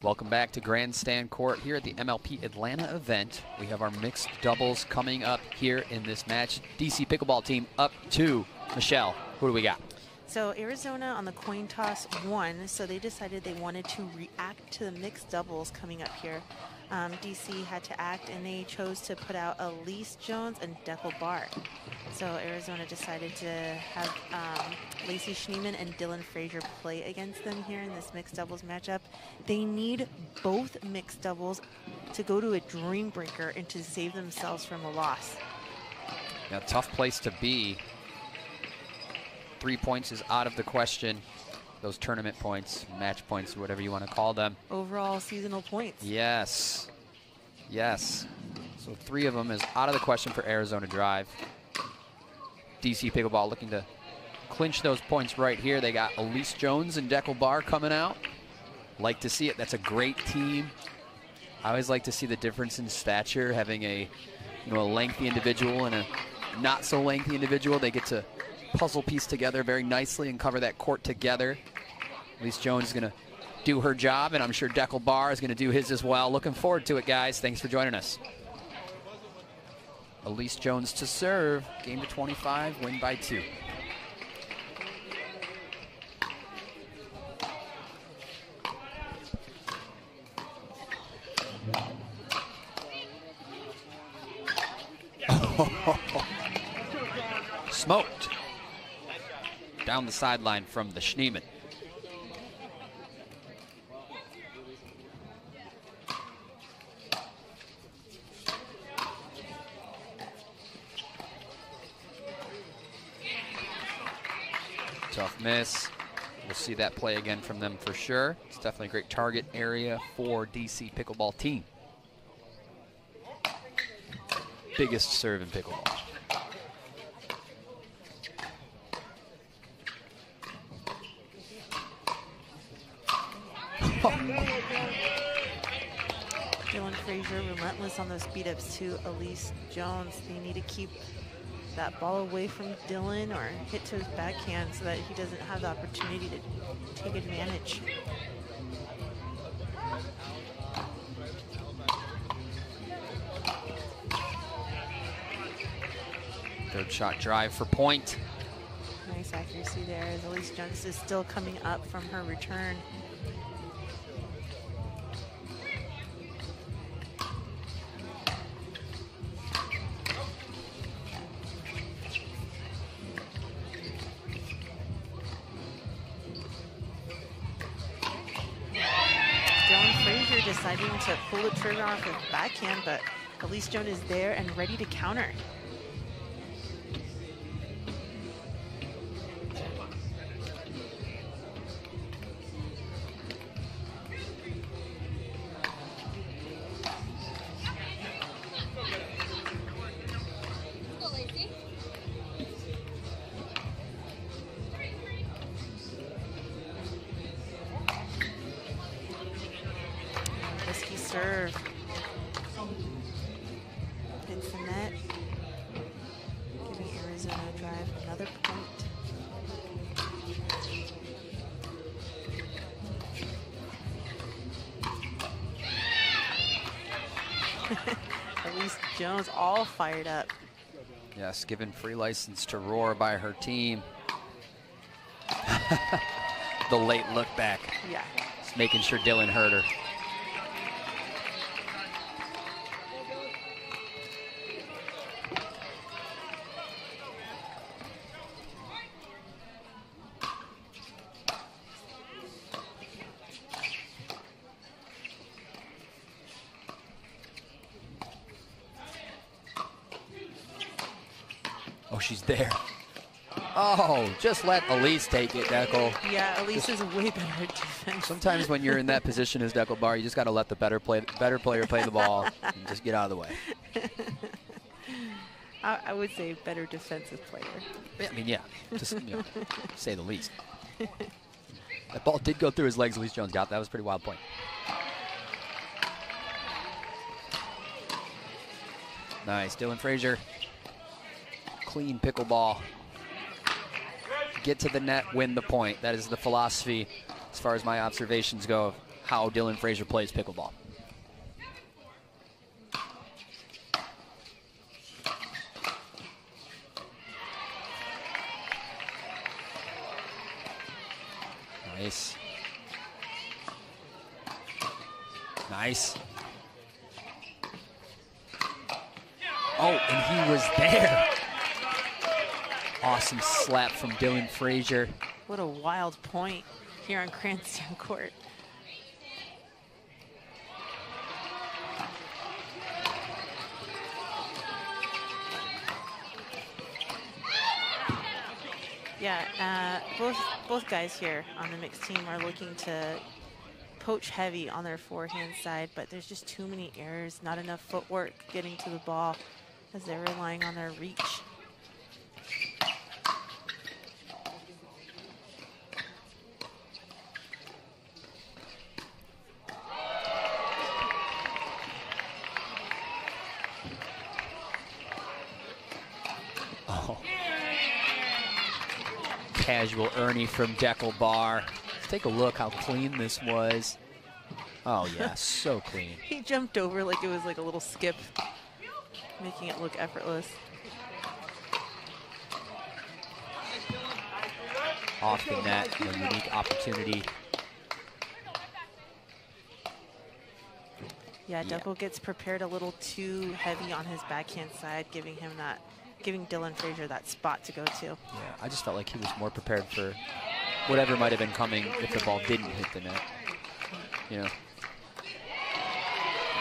Welcome back to Grandstand Court here at the MLP Atlanta event. We have our mixed doubles coming up here in this match. DC Pickleball team up 2. Michelle, who do we got? So Arizona on the coin toss won, so they decided they wanted to react to the mixed doubles coming up here. DC had to act, and they chose to put out Elise Jones and DUPR. So Arizona decided to have Lacey Schneeman and Dylan Frazier play against them here in this mixed doubles matchup. They need both mixed doubles to go to a dream breaker and to save themselves from a loss. Now, tough place to be. 3 points is out of the question. Those tournament points, match points, whatever you want to call them. Overall seasonal points. Yes. Yes. So 3 of them is out of the question for Arizona Drive. DC Pickleball looking to clinch those points right here. They got Elise Jones and DUPR coming out. Like to see it. That's a great team. I always like to see the difference in stature, having a lengthy individual and a not so lengthy individual. They get to puzzle piece together very nicely and cover that court together. Elise Jones is going to do her job, and I'm sure DUPR is going to do his as well. Looking forward to it, guys. Thanks for joining us. Elise Jones to serve. Game to 25, win by 2. Smoked. Down the sideline from the Schneeman. Tough miss. We'll see that play again from them for sure. It's definitely a great target area for DC Pickleball team. Biggest serve in pickleball. Dylan Frazier relentless on those speed ups to Elise Jones. They need to keep that ball away from Dylan or hit to his backhand so that he doesn't have the opportunity to take advantage. Third shot drive for point. Nice accuracy there as Elise Jones is still coming up from her return. Deciding to pull the trigger off his backhand, but Elise Jones is there and ready to counter. Serve. Hits the net. Giving Arizona Drive another point. Elise Jones all fired up. Yes, given free license to roar by her team. The late look back. Yeah. Just making sure Dylan heard her. Oh, she's there. Oh, just let Elise take it, Dekel. Yeah, Elise is way better at defense. Sometimes when you're in that position as DUPR, you just got to let the better player play the ball and just get out of the way. I would say better defensive player. I mean, yeah, just say the least. That ball did go through his legs. Elise Jones got that. Was a pretty wild point. Nice, Dylan Frazier. Clean pickleball. Get to the net, win the point. That is the philosophy as far as my observations go. how Dylan Frazier plays pickleball. Nice. Nice. Oh, and he was there. Awesome slap from Dylan Frazier. What a wild point here on Grandstand Court. Yeah, both guys here on the mixed team are looking to poach heavy on their forehand side, but there's just too many errors, not enough footwork getting to the ball as they're relying on their reach. Casual Ernie from Deckel Bar. Let's take a look how clean this was. Oh yeah, so clean. He jumped over like it was like a little skip, making it look effortless. Off the net, a unique opportunity. Yeah, Deckel gets prepared a little too heavy on his backhand side, giving Dylan Frazier that spot to go to. Yeah, I just felt like he was more prepared for whatever might have been coming if the ball didn't hit the net. You know.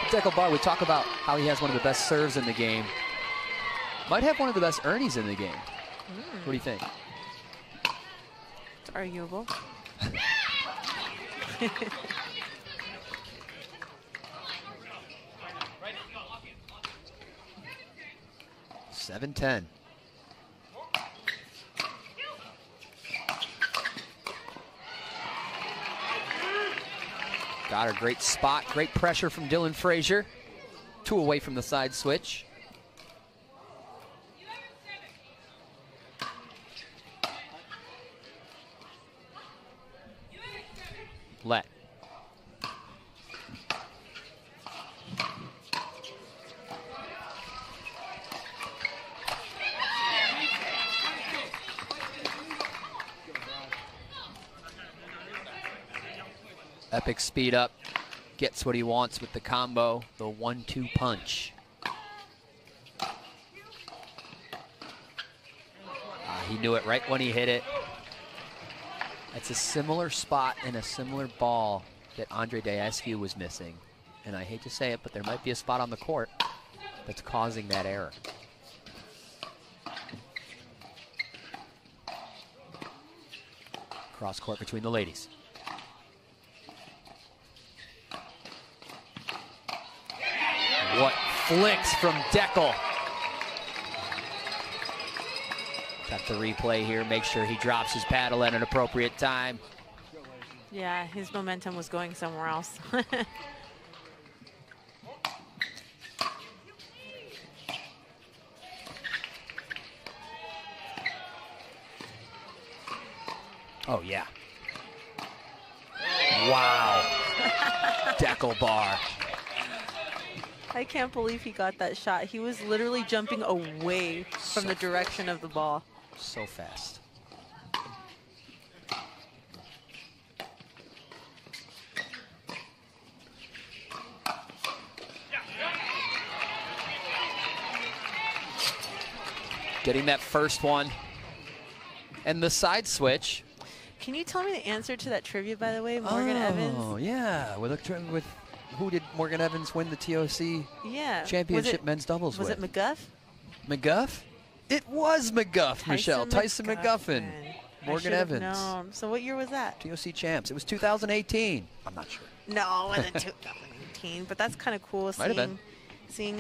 Deckel Bar, we talk about how he has one of the best serves in the game. Might have one of the best Ernies in the game. What do you think? It's arguable. 7-10. Got her, great spot, great pressure from Dylan Frazier. 2 away from the side switch. Let. Epic speed up, gets what he wants with the combo, the 1-2 punch. He knew it right when he hit it. That's a similar spot and a similar ball that Andre Daescu was missing. And I hate to say it, but there might be a spot on the court that's causing that error. Cross court between the ladies. What flicks from Deckel. Got the replay here, make sure he drops his paddle at an appropriate time. Yeah, his momentum was going somewhere else. Oh, yeah. Wow. Deckel Bar. I can't believe he got that shot. He was literally jumping away from the direction of the ball. So fast. Getting that first one. And the side switch. Can you tell me the answer to that trivia, by the way, Morgan Evans? Oh, yeah. With who did Morgan Evans win the TOC championship men's doubles with? Was it McGuff? McGuff? It was McGuff, Michelle. Tyson McGuffin. Morgan Evans. Known. So what year was that? TOC champs. It was 2018. I'm not sure. No, it wasn't 2018. But that's kind of cool. Might have been. Seeing,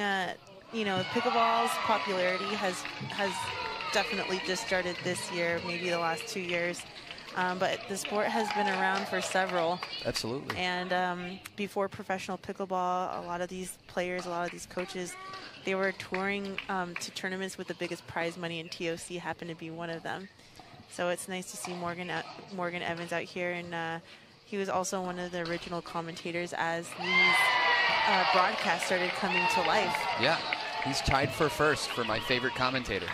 pickleball's popularity has definitely just started this year, maybe the last 2 years. But the sport has been around for several. Absolutely. And before professional pickleball, a lot of these players, a lot of these coaches, they were touring to tournaments with the biggest prize money, and TOC happened to be one of them. So it's nice to see Morgan Evans out here and He was also one of the original commentators as these broadcasts started coming to life. Yeah, he's tied for first for my favorite commentator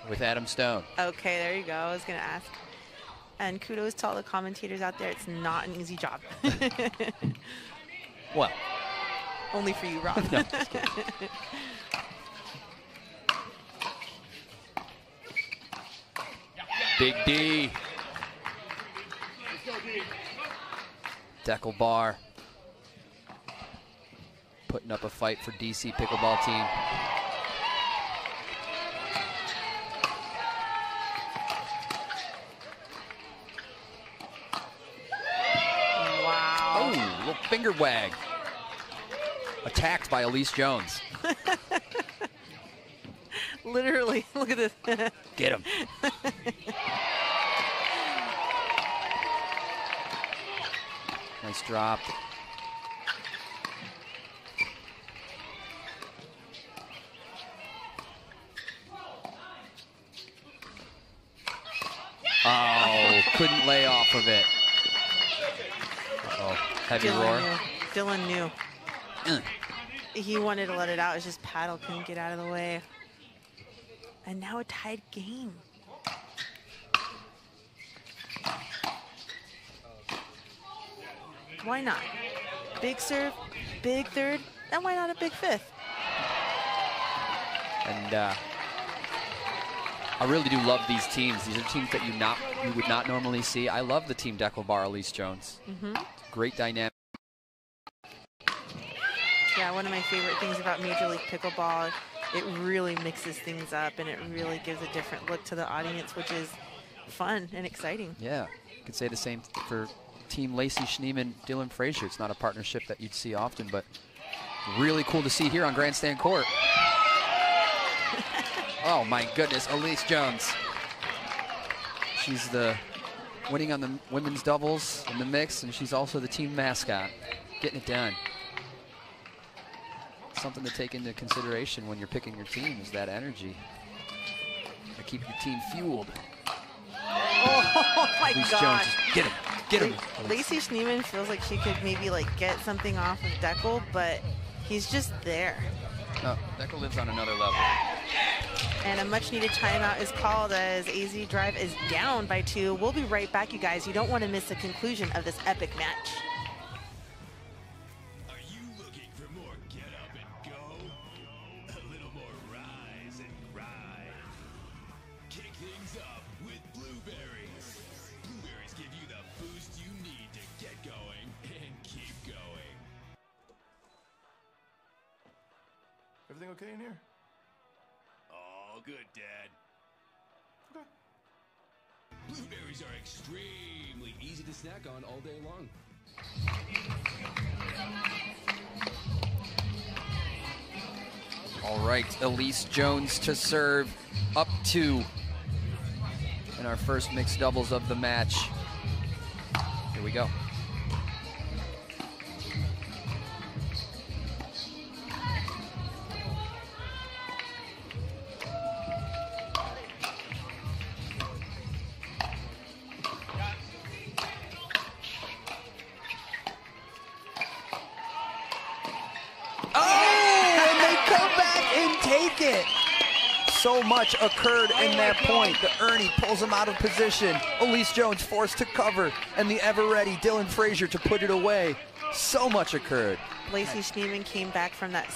with Adam Stone. Okay, there you go. I was going to ask. And kudos to all the commentators out there. It's not an easy job. Well. Only for you, Rob. No, just kidding. Big D. Deckle Bar putting up a fight for DC Pickleball team. Wow. Oh, little finger wag. Attacked by Elise Jones. Literally, look at this. Get him. Nice drop. Oh, couldn't lay off of it. Uh-oh, heavy roar. Dylan knew. He wanted to let it out. It's just paddle couldn't get out of the way. And now a tied game. Why not? Big serve, big third, and why not a big fifth? And I really do love these teams. These are teams that you would not normally see. I love the team Deckle Bar, Elise Jones. Great dynamic. Yeah, one of my favorite things about Major League Pickleball, it really mixes things up and it really gives a different look to the audience, which is fun and exciting. Yeah, you could say the same for Team Lacey Schneeman, Dylan Frazier. It's not a partnership that you'd see often, but really cool to see here on Grandstand Court. Oh my goodness, Elise Jones. She's the winning on the women's doubles in the mix, and she's also the team mascot. Getting it done. Something to take into consideration when you're picking your team is that energy to keep your team fueled. Oh my Elise God. Jones, get him, get him. Lacey Schneeman feels like she could maybe like get something off of Deckle, but he's just there. No, Deckle lives on another level. And a much needed timeout is called as AZ Drive is down by 2. We'll be right back, you guys. You don't want to miss the conclusion of this epic match. Are you looking for more get up and go? A little more rise and grind. Kick things up with Blueberries. Blueberries give you the boost you need to get going and keep going. Everything okay in here? All good, Dad. Okay. Blueberries are extremely easy to snack on all day long. All right, Elise Jones to serve, up 2 in our first mixed doubles of the match. Here we go. So much occurred in that point. The Ernie pulls him out of position. Elise Jones forced to cover, and the ever-ready Dylan Frazier to put it away. So much occurred. Lacey Schneeman came back from that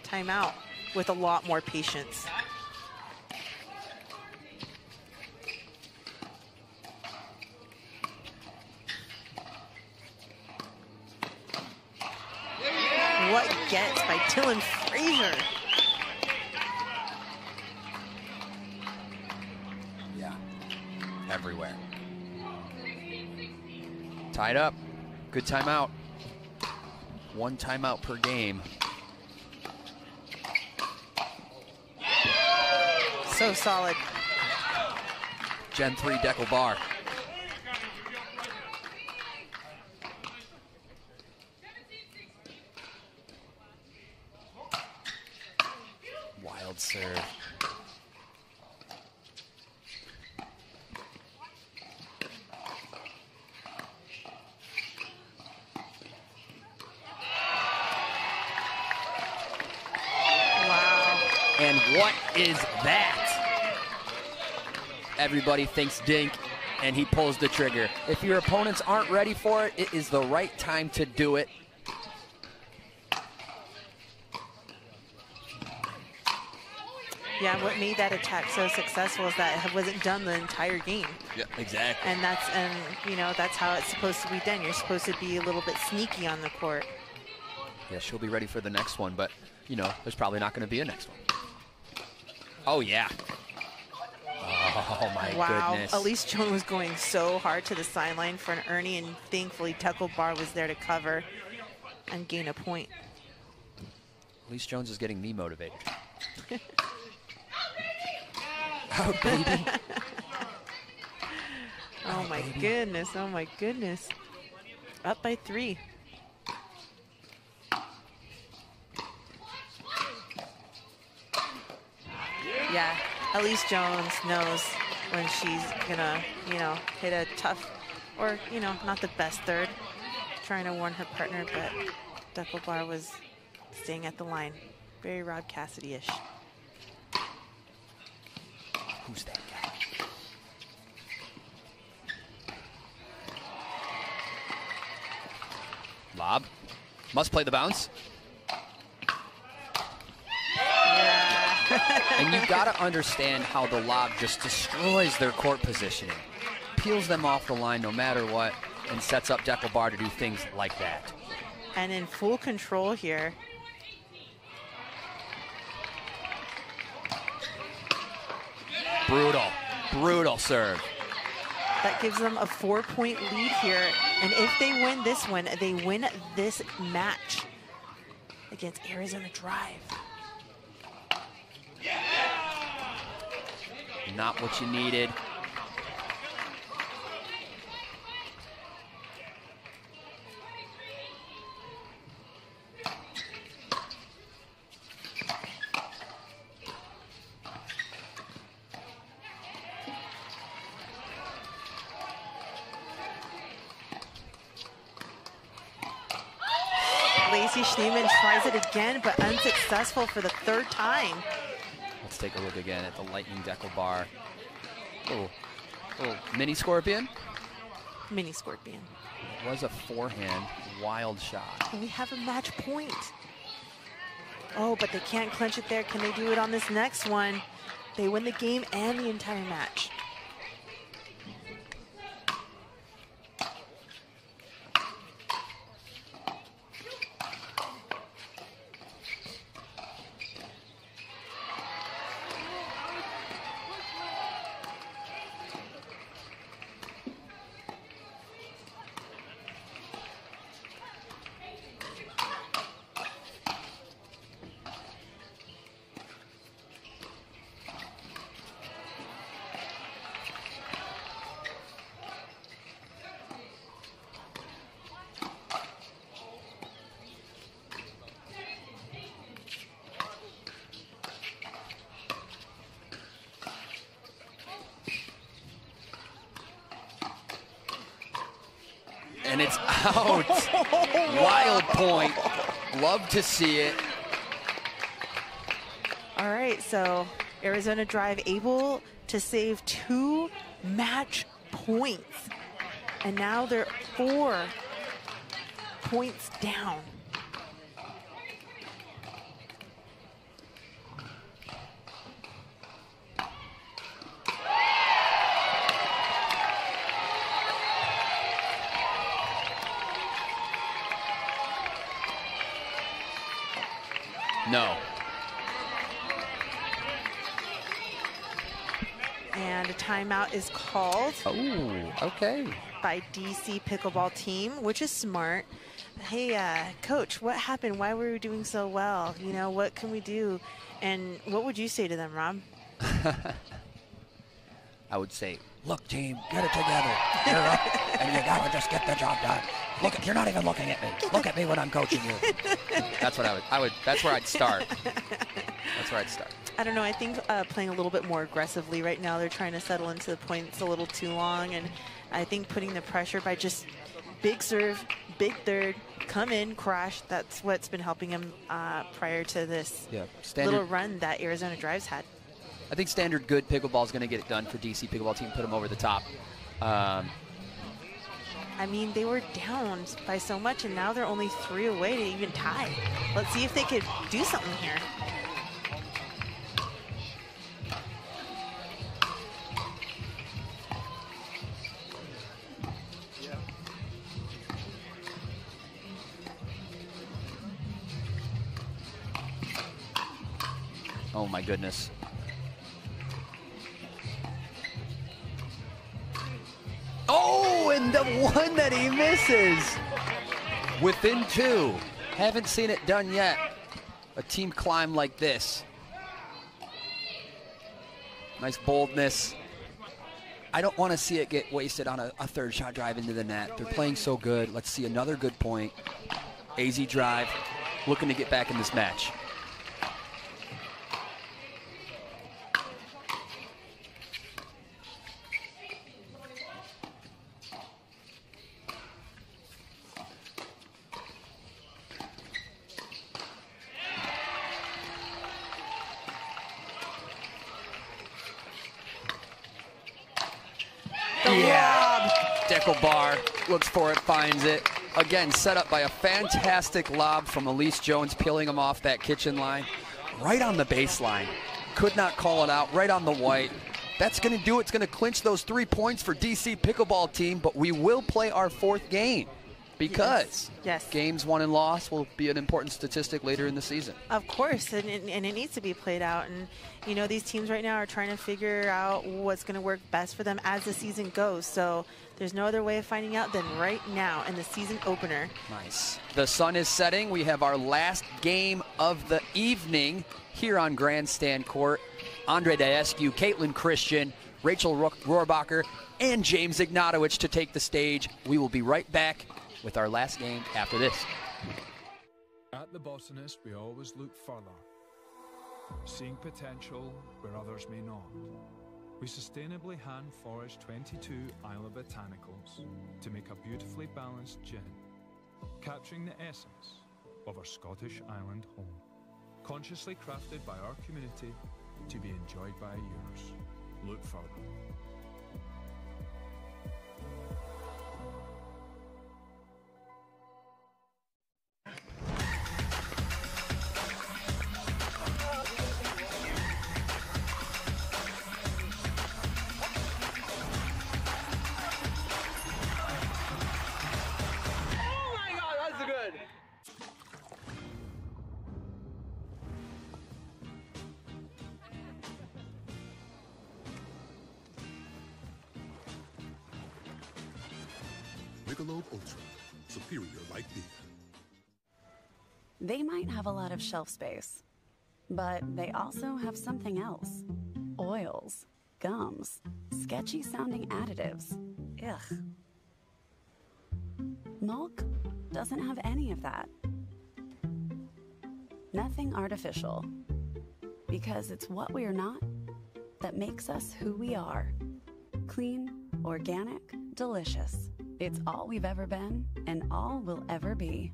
timeout with a lot more patience. What gets by Dylan Frazier? Everywhere. Tied up. Good timeout. 1 timeout per game. So solid. Gen 3 Deckle Bar. Wild serve. And what is that? Everybody thinks dink, and he pulls the trigger. If your opponents aren't ready for it, it is the right time to do it. Yeah, what made that attack so successful is that it wasn't done the entire game. Yeah, exactly. And you know, that's how it's supposed to be done. You're supposed to be a little bit sneaky on the court. Yeah, she'll be ready for the next one, but, you know, there's probably not going to be a next one. Oh, yeah. Oh, my goodness. Elise Jones was going so hard to the sideline for an Ernie, and thankfully DUPR was there to cover and gain a point. Elise Jones is getting me motivated. Oh, baby. Oh, my goodness. Oh, my goodness. Up by 3. Yeah, Elise Jones knows when she's gonna, you know, hit a tough, or, you know, not the best third, trying to warn her partner, but DUPR was staying at the line. Very Rob Cassidy-ish. Who's that guy? Lob. Must play the bounce. And you've got to understand how the lob just destroys their court positioning. Peels them off the line no matter what, and sets up DUPR to do things like that. And in full control here. Brutal, brutal serve. That gives them a 4-point lead here. And if they win this one, they win this match against Arizona Drive. Not what you needed. Lacey Schneeman tries it again, but unsuccessful for the 3rd time. Let's take a look again at the Lightning DUPR. Oh, mini scorpion. Mini scorpion. It was a forehand, wild shot. And we have a match point. Oh, but they can't clinch it there. Can they do it on this next one? They win the game and the entire match. And it's out. Wild point. Love to see it. All right, so Arizona Drive able to save 2 match points. And now they're 4 points down. No. And a timeout is called. Oh, okay. By DC Pickleball team, which is smart. Hey, coach, what happened? Why were we doing so well? You know, what can we do? And what would you say to them, Rob? I would say, look, team, get it together. You're up, and you gotta just get the job done. Look, you're not even looking at me. Look at me when I'm coaching you. That's what I would. That's where I'd start. That's where I'd start. I don't know. I think playing a little bit more aggressively right now. They're trying to settle into the points a little too long, and I think putting the pressure by just big serve, big third, come in, crash. That's what's been helping him prior to this little run that Arizona Drives had. I think standard good pickleball is going to get it done for DC Pickleball team, put them over the top. I mean, they were down by so much, and now they're only 3 away to even tie. Let's see if they could do something here. Oh my goodness. Oh, and the one that he misses. Within 2. Haven't seen it done yet. A team climb like this. Nice boldness. I don't want to see it get wasted on a third shot drive into the net. They're playing so good. Let's see another good point. AZ drive, looking to get back in this match. Bar looks for it, finds it. Again, set up by a fantastic lob from Elise Jones, peeling him off that kitchen line. Right on the baseline. Could not call it out, right on the white. That's going to do it. It's going to clinch those 3 points for DC Pickleball team, but we will play our 4th game because games won and lost will be an important statistic later in the season. Of course, and it needs to be played out. And, you know, these teams right now are trying to figure out what's going to work best for them as the season goes. So there's no other way of finding out than right now in the season opener. Nice. The sun is setting. We have our last game of the evening here on Grandstand Court. Andre Daescu, Caitlin Christian, Rachel Rohrbacher, and James Ignatowicz to take the stage. We will be right back with our last game after this. At the Botanist, we always look further, seeing potential where others may not. We sustainably hand forage 22 Isla Botanicals to make a beautifully balanced gin, capturing the essence of our Scottish island home, consciously crafted by our community to be enjoyed by yours. Look further. Michelob ULTRA, superior like beer. They might have a lot of shelf space, but they also have something else. Oils, gums, sketchy sounding additives. Ugh. MALK doesn't have any of that. Nothing artificial. Because it's what we are not that makes us who we are. Clean, organic, delicious. It's all we've ever been and all we'll ever be.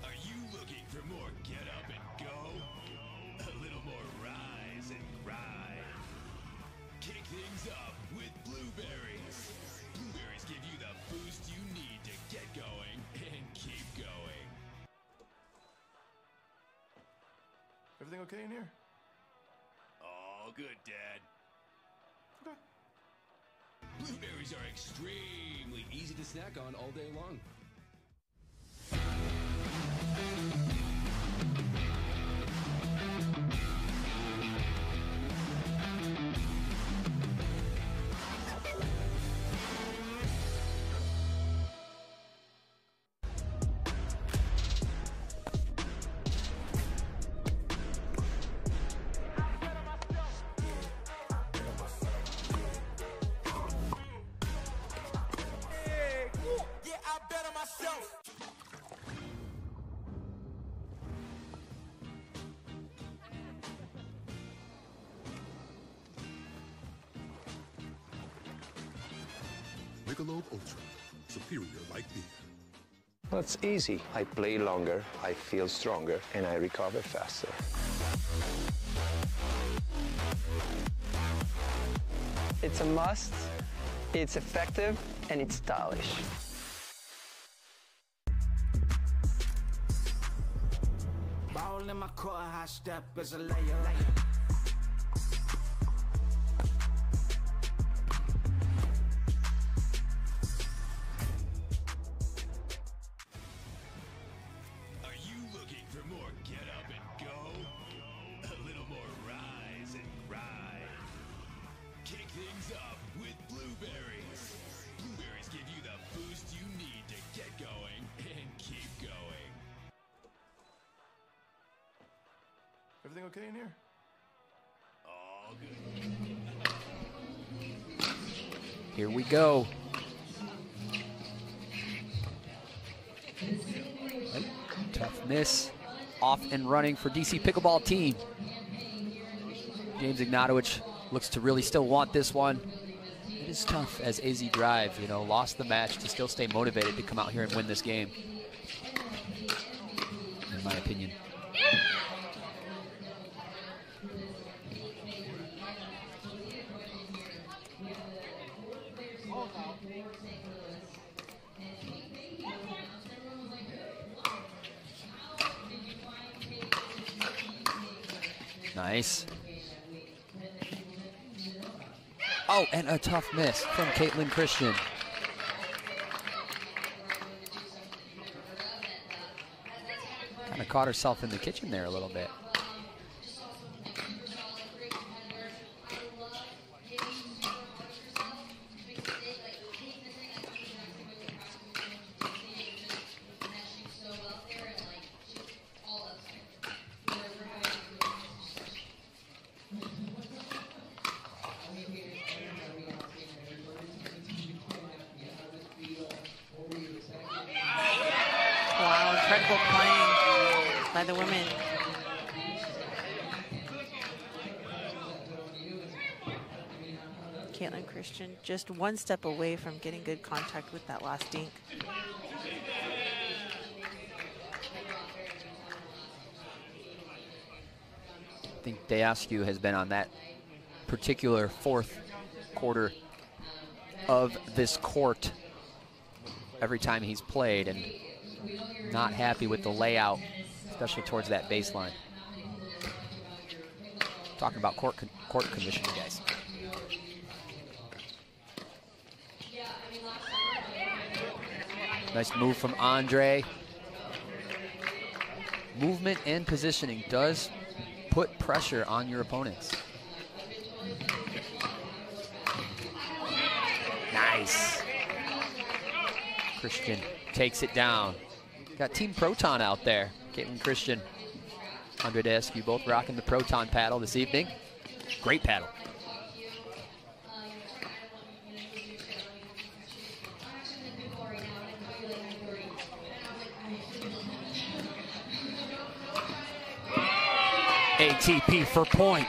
Are you looking for more get up and go? A little more rise and grind. Kick things up with Blueberries. Blueberries give you the boost you need to get going and keep going. Everything okay in here? All good, Dad. Okay. Blueberries are extremely easy to snack on all day long. Michelob ULTRA, superior like beer. Well, it's easy. I play longer, I feel stronger, and I recover faster. It's a must, it's effective, and it's stylish. Ball in my court, high step as a layer. Are you looking for more get up and go? A little more rise and grind. Kick things up with Blueberries. Blueberries give you the boost you need to get going and keep going. Everything okay in here? All good. Here we go. Tough miss. Off and running for DC Pickleball team. James Ignatowicz looks to really still want this one. It is tough as AZ Drive, you know, lost the match to still stay motivated to come out here and win this game, in my opinion. Nice. Oh, and a tough miss from Caitlin Christian. Kind of caught herself in the kitchen there a little bit. Incredible playing by the women. Caitlin Christian just one step away from getting good contact with that last dink. I think Deascu has been on that particular fourth quarter of this court every time he's played, and not happy with the layout, especially towards that baseline. Talking about court conditioning, guys. Nice move from Andre. Movement and positioning does put pressure on your opponents. Nice. Christian takes it down. Got Team Proton out there. Caitlin Christian, Andre Deascu, both rocking the Proton paddle this evening. Great paddle. ATP for point.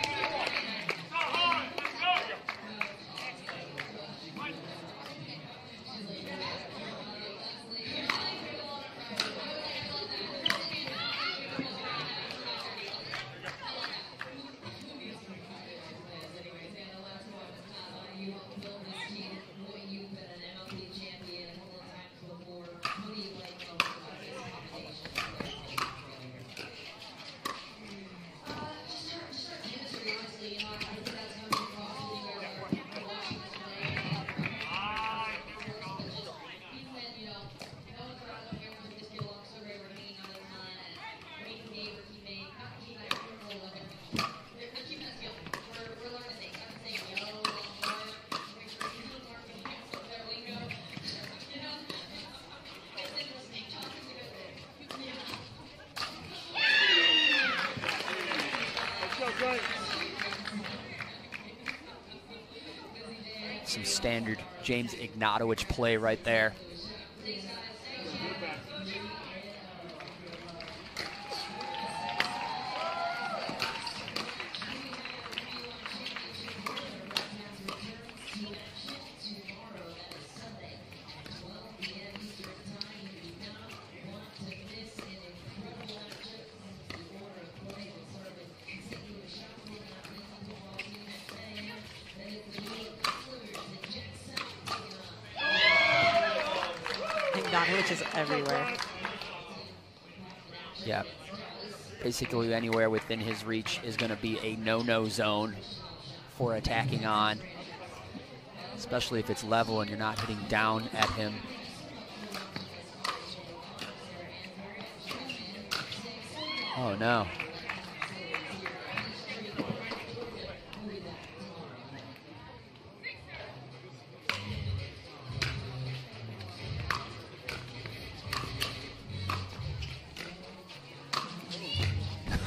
Some standard James Ignatowicz play right there. Ignatovich is everywhere. Yeah. Basically anywhere within his reach is going to be a no-no zone for attacking on, especially if it's level and you're not hitting down at him. Oh, no.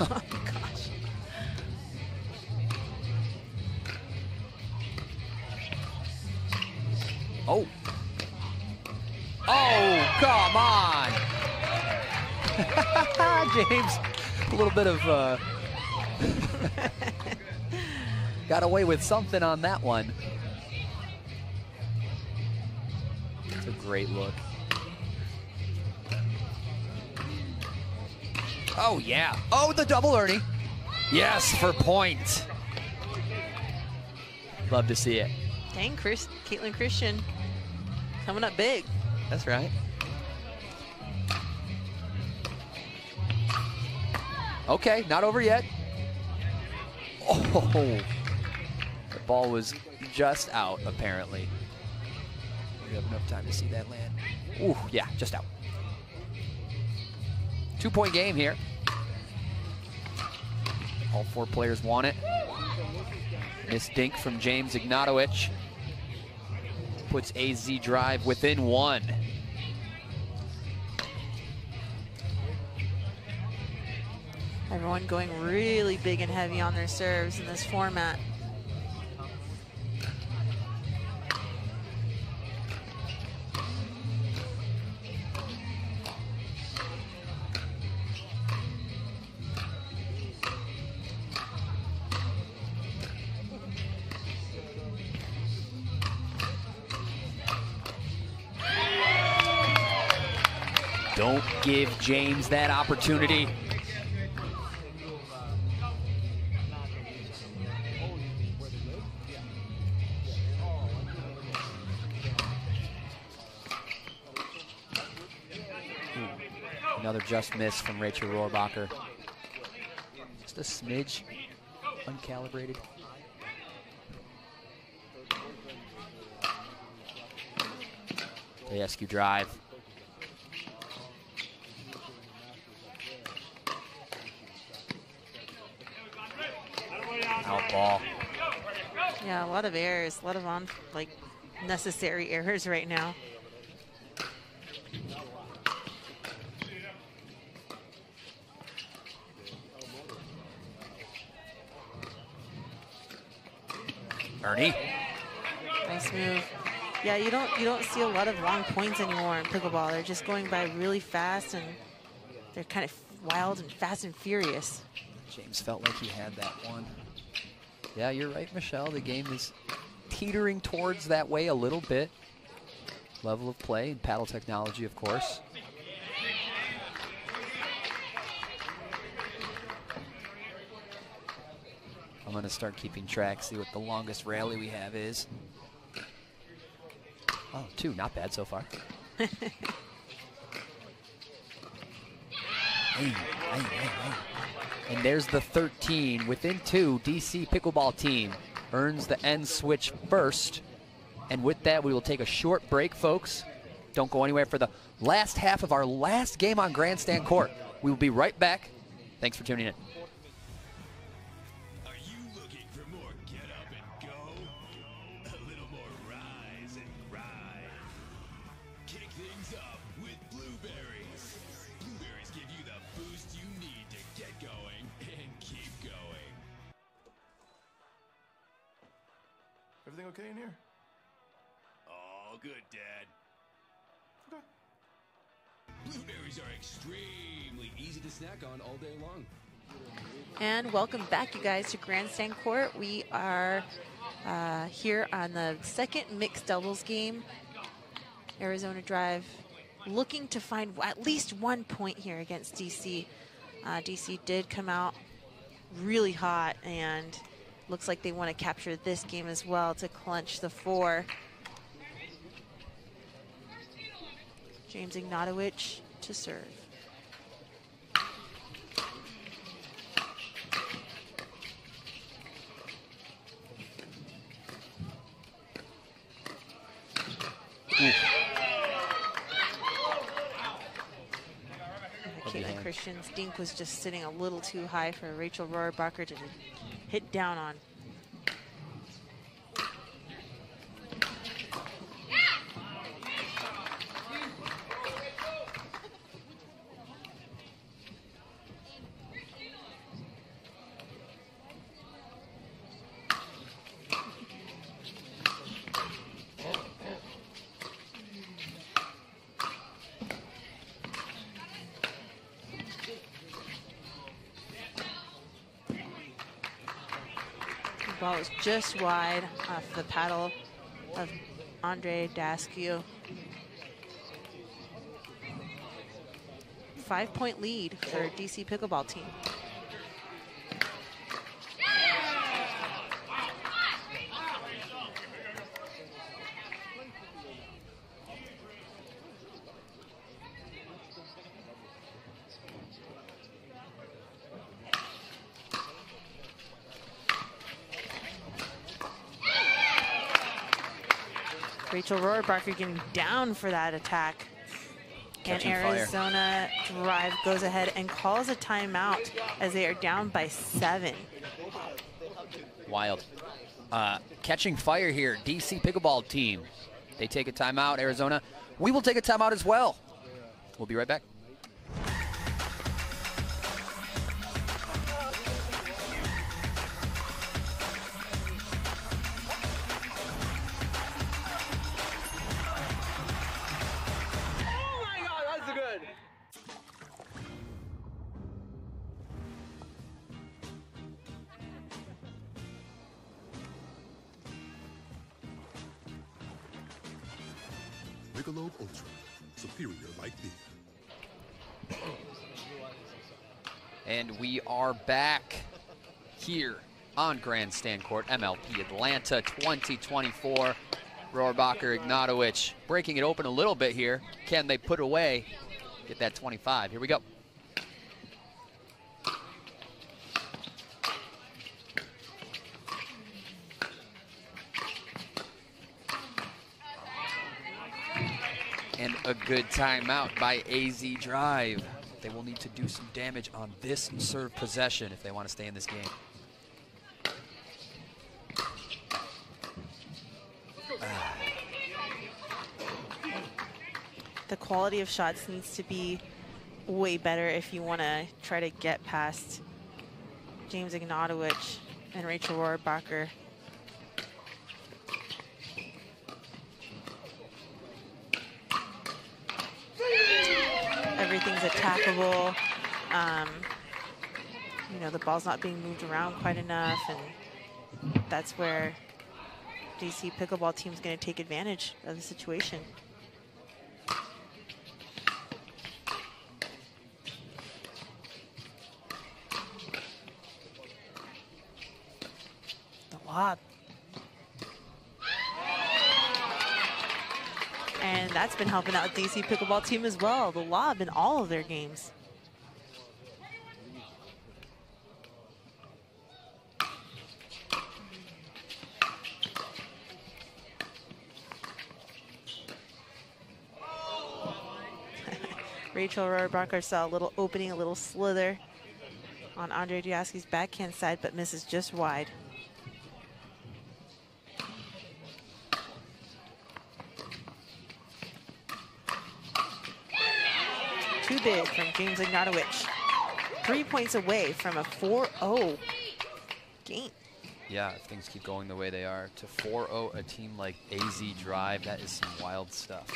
Oh, gosh. Oh. Oh, come on. James, a little bit of got away with something on that one. It's a great look. Oh, yeah. Oh, the double Ernie. Yes, for point. Love to see it. Dang, Caitlin Christian coming up big. That's right. Okay, not over yet. Oh, the ball was just out, apparently. We have enough time to see that land. Ooh, yeah, just out. 2-point game here. All 4 players want it. Miss dink from James Ignatovich puts AZ Drive within 1. Everyone going really big and heavy on their serves in this format. Don't give James that opportunity. Another just miss from Rachel Rohrbacher. Just a smidge uncalibrated. ASQ drive. Out ball. Yeah, a lot of errors, a lot of necessary errors right now. Ernie. Nice move. Yeah, you don't see a lot of long points anymore in pickleball. They're just going by really fast, and they're kind of wild and fast and furious. James felt like he had that one. Yeah, you're right, Michelle. The game is teetering towards that way a little bit. Level of play and paddle technology, of course. I'm going to start keeping track, see what the longest rally we have is. Oh, 2, not bad so far. Hey. And there's the 13. Within 2, DC Pickleball team earns the end switch first. And with that, we will take a short break, folks. Don't go anywhere for the last half of our last game on Grandstand Court. We will be right back. Thanks for tuning in. Are you looking for more get up and go? A little more rise and grind. Kick things up with Blueberries. Blueberries give you the boost you need to get going and keep going. Everything okay in here? All good, Dad. Okay. Blueberries are extremely easy to snack on all day long. And welcome back, you guys, to Grandstand Court. We are here on the second mixed doubles game. Arizona Drive looking to find at least 1 point here against DC. DC did come out really hot, and looks like they want to capture this game as well to clinch the 4. James Ignatowicz to serve. Caitlin Christian's dink was just sitting a little too high for Rachel Rohrabacher to hit down on. Ball is just wide off the paddle of Andre Daskew. 5-point lead for DC Pickleball team. Rachel Rohrabacher getting down for that attack. Catching and Arizona Drive goes ahead and calls a timeout as they are down by 7. Wild. Catching fire here, DC Pickleball team. They take a timeout, Arizona. We will take a timeout as well. We'll be right back. Michelob ULTRA, superior like beer. And we are back here on Grandstand Court, MLP Atlanta 2024. Rohrabacher, Ignatowicz breaking it open a little bit here. Can they put away, get that 25? Here we go. And a good timeout by AZ Drive. They will need to do some damage on this serve possession if they want to stay in this game. The quality of shots needs to be way better if you want to try to get past James Ignatowicz and Rachel Rohrabacher. Everything's attackable. You know, the ball's not being moved around quite enough, and that's where DC Pickleball team's going to take advantage of the situation. The lob. And that's been helping out DC Pickleball team as well. The lob in all of their games. Rachel Rohrabacher saw a little opening, a little slither on Andre Diaski's backhand side, but misses just wide. Too big from James Ignatowicz. 3 points away from a 4-0 game. Yeah, if things keep going the way they are, to 4-0 a team like AZ Drive, that is some wild stuff.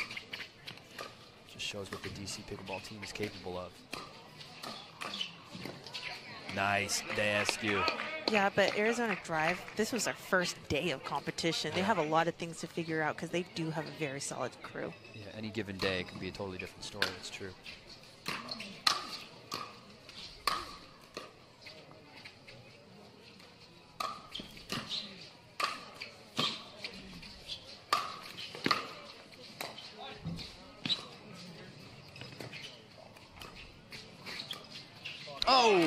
Just shows what the DC Pickleball team is capable of. Nice, Daskew. Yeah, but Arizona Drive, this was their first day of competition. They have a lot of things to figure out because they do have a very solid crew. Yeah, any given day it can be a totally different story, it's true. Oh!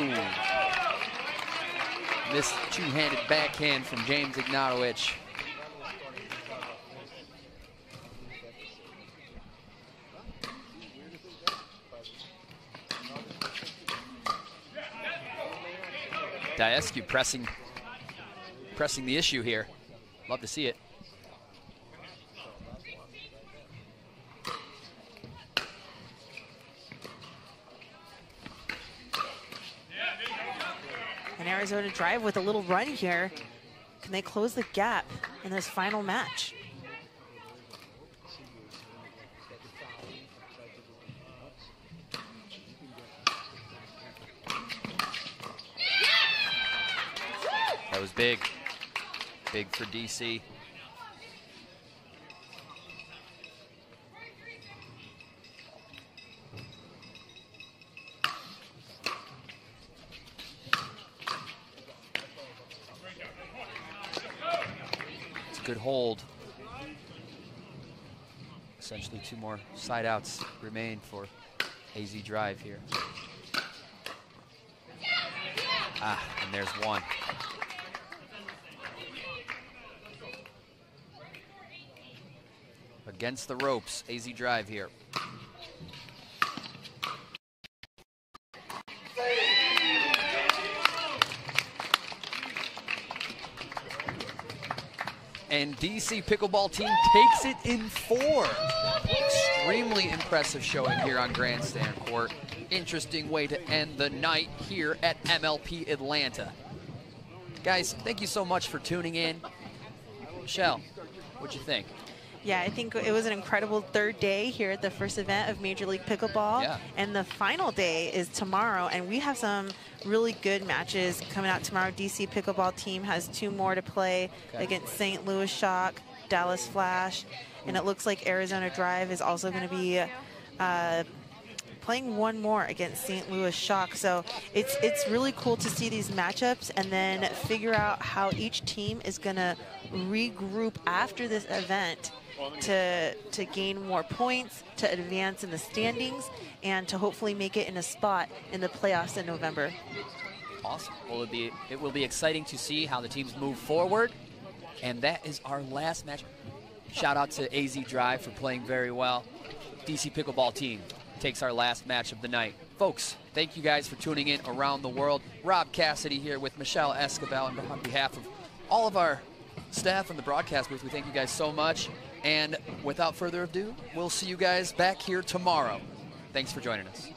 Missed two-handed backhand from James Ignatowicz. Diescu pressing the issue here. Love to see it. And Arizona Drive with a little run here. Can they close the gap in this final match? That was big. Big for DC. It's a good hold. Essentially 2 more side outs remain for AZ Drive here. Ah, and there's one. Against the ropes, AZ Drive here. And DC Pickleball team takes it in 4. Extremely impressive showing here on Grandstand Court. Interesting way to end the night here at MLP Atlanta. Guys, thank you so much for tuning in. Michelle, what'd you think? Yeah, I think it was an incredible 3rd day here at the first event of Major League Pickleball. Yeah. And the final day is tomorrow, and we have some really good matches coming out tomorrow. DC Pickleball team has 2 more to play against St. Louis Shock, Dallas Flash, and it looks like Arizona Drive is also going to be playing 1 more against St. Louis Shock. So it's really cool to see these matchups and then figure out how each team is going to regroup after this event to gain more points, to advance in the standings, and to hopefully make it in a spot in the playoffs in November. Awesome. Well, it will be exciting to see how the teams move forward. And that is our last match. Shout out to AZ Drive for playing very well. DC Pickleball team takes our last match of the night. Folks, thank you guys for tuning in around the world. Rob Cassidy here with Michelle Escobar on behalf of all of our staff from the broadcast booth. We thank you guys so much. And without further ado, we'll see you guys back here tomorrow. Thanks for joining us.